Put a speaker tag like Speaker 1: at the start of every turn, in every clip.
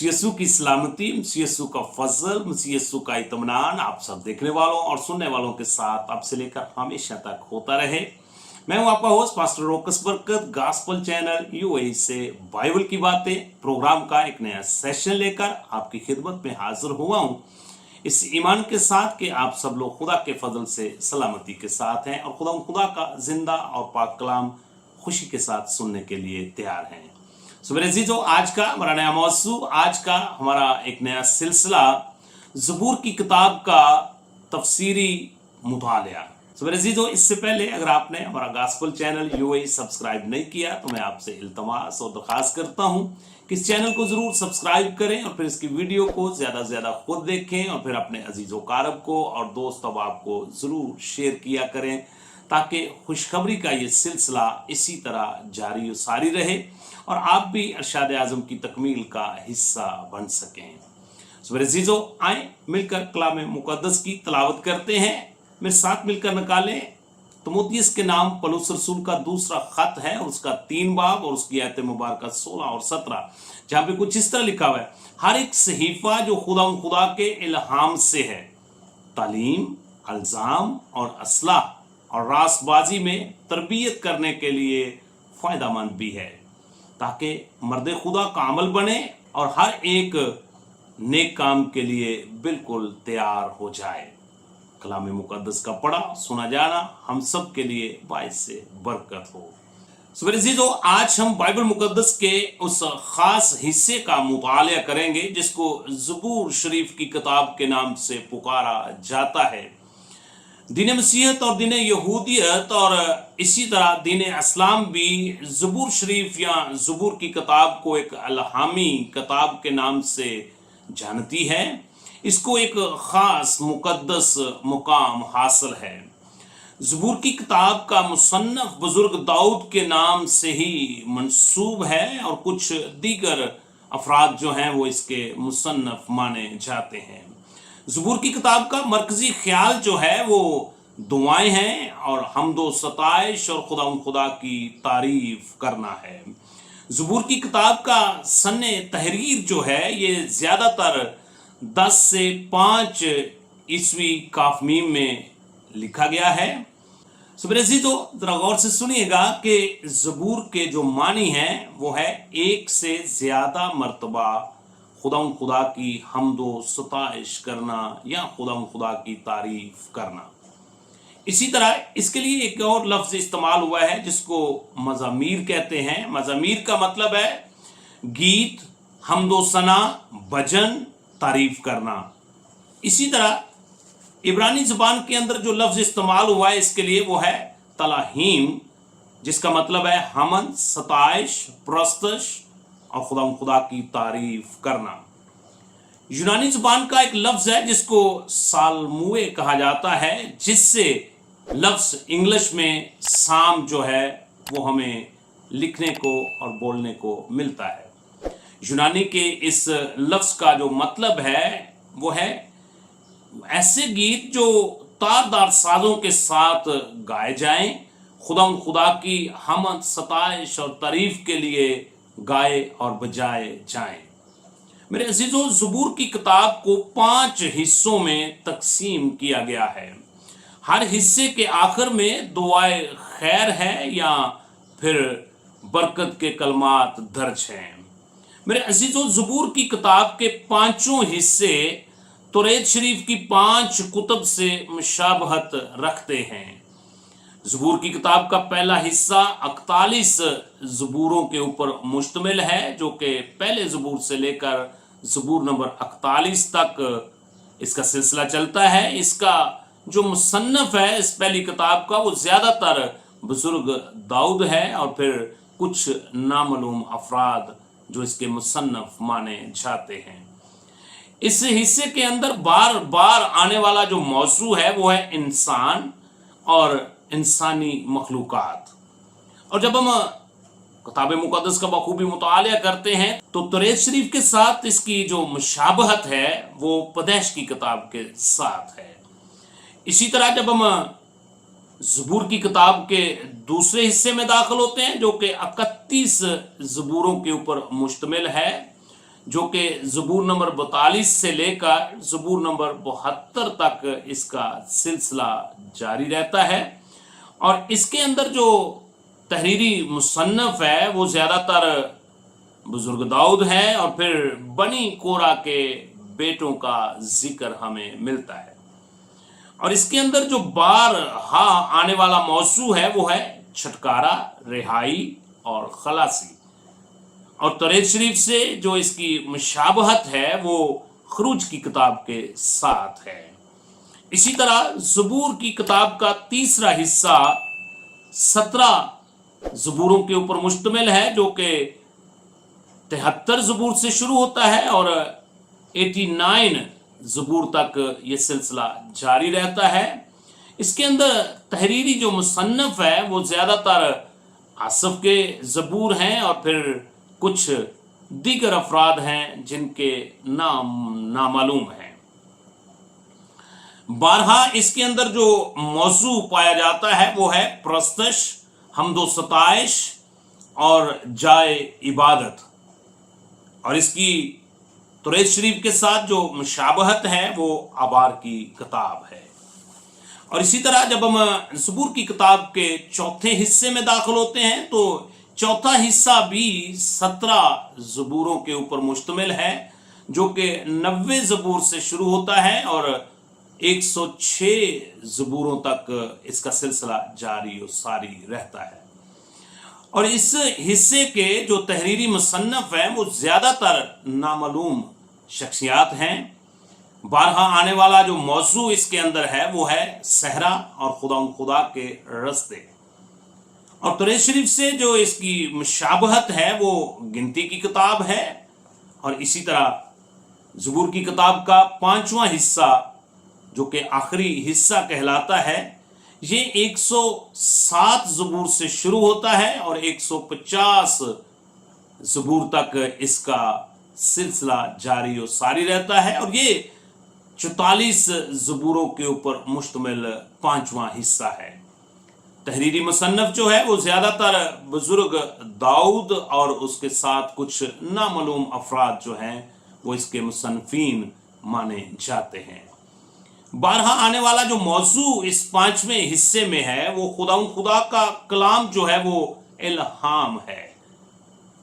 Speaker 1: मसीह यीशु की सलामती, मसीह यीशु का फजल, मसीह यीशु का इत्मीनान आप सब देखने वालों और सुनने वालों के साथ आपसे लेकर हमेशा तक होता रहे। मैं हूं आपका होस्ट पास्टर रोकस बरकत, गॉस्पेल चैनल यूएई से बाइबल की बातें प्रोग्राम का एक नया सेशन लेकर आपकी खिदमत में हाजिर हुआ हूं, इस ईमान के साथ कि आप सब लोग खुदा के फजल से सलामती के साथ हैं और खुदा का जिंदा और पाक कलाम खुशी के साथ सुनने के लिए तैयार हैं। मेरे अजीजों, आज का हमारा नया मौजू, आज का हमारा एक नया सिलसिला ज़बूर की किताब का तफसीरी मुतालिया। मेरे अजीजों, इससे पहले अगर आपने हमारा गॉस्पेल चैनल यूएई सब्सक्राइब नहीं किया तो मैं आपसे इल्तमास और दरख्वास्त करता हूं कि इस चैनल को ज़रूर सब्सक्राइब करें और फिर इसकी वीडियो को ज़्यादा से ज़्यादा खुद देखें और फिर अपने अजीज़ व कारब को और दोस्त अहबाब को ज़रूर शेयर किया करें ताकि खुशखबरी का ये सिलसिला इसी तरह जारी और सारी रहे और आप भी इरशाद आज़म की तकमील का हिस्सा बन सकें। मेरे अजीजों, आए मिलकर कलाम मुकद्दस की तलावत करते हैं। मेरे साथ मिलकर निकालें तीमुथियुस के नाम पौलुस रसूल का दूसरा खत है और उसका 3 बाब और उसकी आयत मुबारक 16 और 17, जहाँ पे कुछ इस तरह लिखा हुआ है। हर एक सहीफा जो खुदा के इल्हाम से है, तालीम, अल्जाम और असलाह और रासबाजी में तरबियत करने के लिए फ़ायदामंद भी है ताकि मर्द खुदा का अमल बने और हर एक नेक काम के लिए बिल्कुल तैयार हो जाए। कलाम मुकद्दस का पढ़ा सुना जाना हम सब के लिए बाइस से बरकत हो। मेरे अजीजों, आज हम बाइबल मुकद्दस के उस खास हिस्से का मुतालिया करेंगे जिसको ज़बूर शरीफ की किताब के नाम से पुकारा जाता है। दीन मसीहत और दीन यहूदियत और इसी तरह दीन इस्लाम भी ज़बूर शरीफ या ज़बूर की किताब को एक अलहामी किताब के नाम से जानती है। इसको एक ख़ास मुकद्दस मुकाम हासिल है। ज़बूर की किताब का मुसन्नफ़ बुज़ुर्ग दाऊद के नाम से ही मंसूब है और कुछ दीगर अफराद जो हैं वो इसके मुसन्नफ़ माने जाते हैं। ज़बूर की किताब का मरकजी ख्याल जो है वो दुआएं हैं और हमदो सताइश और खुदा की तारीफ करना है। ज़बूर की किताब का सन्ने तहरीर जो है ये ज़्यादातर 10 से 5 ईस्वी काफमीम में लिखा गया है। मेरे अजीजों, जरा गौर से सुनिएगा कि ज़बूर के जो मानी हैं वो है एक से ज़्यादा मर्तबा खुदा की हमदो सताइश करना या खुदा की तारीफ करना। इसी तरह इसके लिए एक और लफ्ज़ इस्तेमाल हुआ है जिसको मज़ामीर कहते हैं। मज़ामीर का मतलब है गीत, हमदो सना, भजन, तारीफ करना। इसी तरह इब्रानी ज़बान के अंदर जो लफ्ज़ इस्तेमाल हुआ है इसके लिए वो है तलाहीम, जिसका मतलब है हमद, सताइश, प्रस्तश और खुदा की तारीफ करना। यूनानी ज़बान का एक लफ्ज़ है जिसको सालमुए कहा जाता है, जिससे लफ्ज़ इंग्लिश में साम जो है वो हमें लिखने को और बोलने को मिलता है। यूनानी के इस लफ्ज़ का जो मतलब है वो है ऐसे गीत जो तारदार साज़ों के साथ गाए जाएं, खुदा की हमद, सताइश और तारीफ के लिए गाए और बजाए जाएं। मेरे अजीजों, ज़बूर की किताब को 5 हिस्सों में तकसीम किया गया है। हर हिस्से के आखिर में दुआए खैर है या फिर बरकत के कलमात दर्ज हैं। मेरे अजीजों, ज़बूर की किताब के 5 हिस्से तौरात शरीफ की 5 कुतुब से मुशाबहत रखते हैं। ज़बूर की किताब का पहला हिस्सा 41 ज़बूरों के ऊपर मुश्तमिल है, जो कि पहले ज़बूर से लेकर ज़बूर नंबर 41 तक इसका सिलसिला चलता है। इसका जो मुसन्नफ़ है इस पहली किताब का वो ज़्यादातर बुज़ुर्ग दाऊद है और फिर कुछ नामालूम अफराद जो इसके मुसन्नफ़ माने जाते हैं। इस हिस्से के अंदर बार बार आने वाला जो मौजू है वो है इंसान और इंसानी मखलूक़ात। और जब हम किताब मुकद्दस का बखूबी मुतालिया करते हैं तो तौरात शरीफ के साथ इसकी जो मुशाबहत है वो पैदाइश की किताब के साथ है। इसी तरह जब हम ज़बूर की किताब के दूसरे हिस्से में दाखिल होते हैं जो कि 31 ज़बूरों के ऊपर मुश्तमिल है, जो कि ज़बूर नंबर 42 से लेकर ज़बूर नंबर 72 तक इसका सिलसिला जारी रहता है। और इसके अंदर जो तहरीरी मुसन्नफ़ है वो ज़्यादातर बुजुर्ग दाऊद है और फिर बनी कोरा के बेटों का जिक्र हमें मिलता है। और इसके अंदर जो बारहा आने वाला मौजू है वो है छुटकारा, रिहाई और खलासी। और तौरात शरीफ से जो इसकी मुशाबहत है वो खरूज की किताब के साथ है। इसी तरह ज़बूर की किताब का तीसरा हिस्सा 17 ज़बूरों के ऊपर मुश्तमिल है, जो कि 73 ज़बूर से शुरू होता है और 89 ज़बूर तक ये सिलसिला जारी रहता है। इसके अंदर तहरीरी जो मुसन्नफ़ है वो ज़्यादातर आसफ के ज़बूर हैं और फिर कुछ दीगर अफराद हैं जिनके नाम नामालूम हैं। बारहा इसके अंदर जो मौजू पाया जाता है वो है प्रस्तश, हमदो सताइश और जाए इबादत। और इसकी तौरात शरीफ के साथ जो मुशाबहत है वो आबार की किताब है। और इसी तरह जब हम ज़बूर की किताब के चौथे हिस्से में दाखिल होते हैं तो चौथा हिस्सा भी 17 ज़बूरों के ऊपर मुश्तमिल है, जो कि 90 ज़बूर से शुरू होता है और 106 ज़बूरों तक इसका सिलसिला जारी और सारी रहता है। और इस हिस्से के जो तहरीरी मुसन्नफ़ हैं वो ज़्यादातर नामालूम शख्सियात हैं। बारहा आने वाला जो मौजू इसके अंदर है वो है सहरा और खुदा के रस्ते। और तौरात शरीफ से जो इसकी मुशाबहत है वो गिनती की किताब है। और इसी तरह ज़बूर की किताब का 5वां हिस्सा जो कि आखिरी हिस्सा कहलाता है, ये 107 ज़बूर से शुरू होता है और 150 ज़बूर तक इसका सिलसिला जारी और सारी रहता है। और ये 44 ज़बूरों के ऊपर मुश्तमिल 5वां हिस्सा है। तहरीरी मुसन्नफ़ जो है वो ज़्यादातर बुजुर्ग दाऊद और उसके साथ कुछ नामालूम अफराद जो हैं वो इसके मुसन्निफ़ीन माने जाते हैं। बारहा आने वाला जो मौजू इस 5वें हिस्से में है वो खुदा का कलाम जो है वो इल्हाम है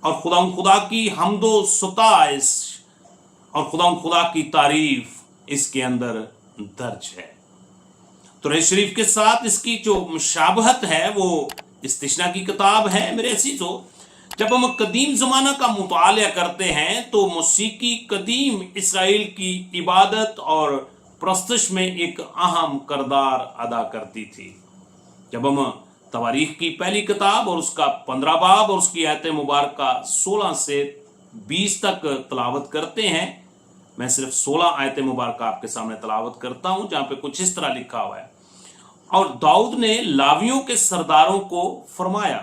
Speaker 1: और खुदा की हमदो सताइश और खुदा की तारीफ इसके अंदर दर्ज है। तौरात शरीफ के साथ इसकी जो मुशाबहत है वो इस्तिश्ना की किताब है। मेरे अजीजों, जब हम कदीम ज़माना का मुतालिया करते हैं तो मौसीकी कदीम इसराइल की इबादत और प्रस्तश में एक अहम किरदार अदा करती थी। जब हम तवारीख की पहली किताब और उसका 15 बाब और उसकी आयत मुबारका 16 से 20 तक तलावत करते हैं, मैं सिर्फ 16 आयत मुबारका आपके सामने तलावत करता हूं, जहां पे कुछ इस तरह लिखा हुआ है। और दाऊद ने लावियों के सरदारों को फरमाया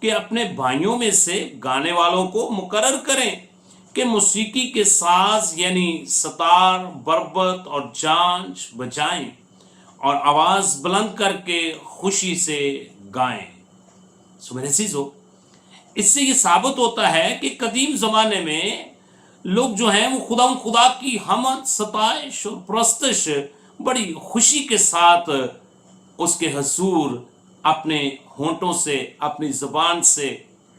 Speaker 1: कि अपने भाइयों में से गाने वालों को मुकर्रर करें कि मौसीकी के साज यानी सतार, बरबत और जांच बजाएं और आवाज बुलंद करके खुशी से गाएं। सो मेरे अजीजों, इससे ये साबित होता है कि कदीम जमाने में लोग जो हैं वो खुदा की हमद, सताइश और प्रस्तश बड़ी खुशी के साथ उसके हजूर अपने होंठों से, अपनी जुबान से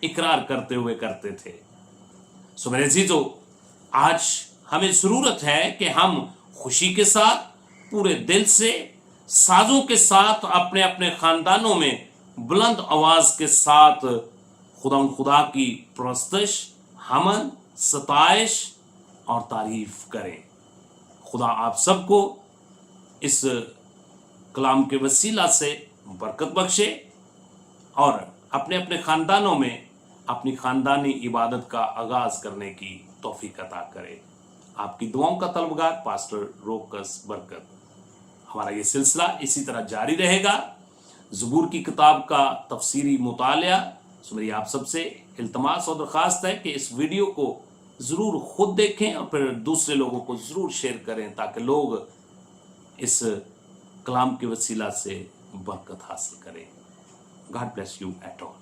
Speaker 1: इकरार करते हुए करते थे। सो मेरे अजीजों, आज हमें ज़रूरत है कि हम खुशी के साथ, पूरे दिल से, साजों के साथ अपने अपने ख़ानदानों में बुलंद आवाज़ के साथ खुदा की प्रस्तश, हमद, सताइश और तारीफ करें। खुदा आप सबको इस कलाम के वसीला से बरकत बख्शे और अपने अपने ख़ानदानों में अपनी ख़ानदानी इबादत का आगाज़ करने की तौफीक अता करे। आपकी दुआओं का तलबगार पास्टर रोकस बरकत। हमारा ये सिलसिला इसी तरह जारी रहेगा। ज़बूर की किताब का तफसीरी मुतालिया। सो मेरी आप सबसे इल्तमास और दरख्वास्त है कि इस वीडियो को ज़रूर ख़ुद देखें और फिर दूसरे लोगों को ज़रूर शेयर करें ताकि लोग इस कलाम के वसीला से बरकत हासिल करें। God bless you at all.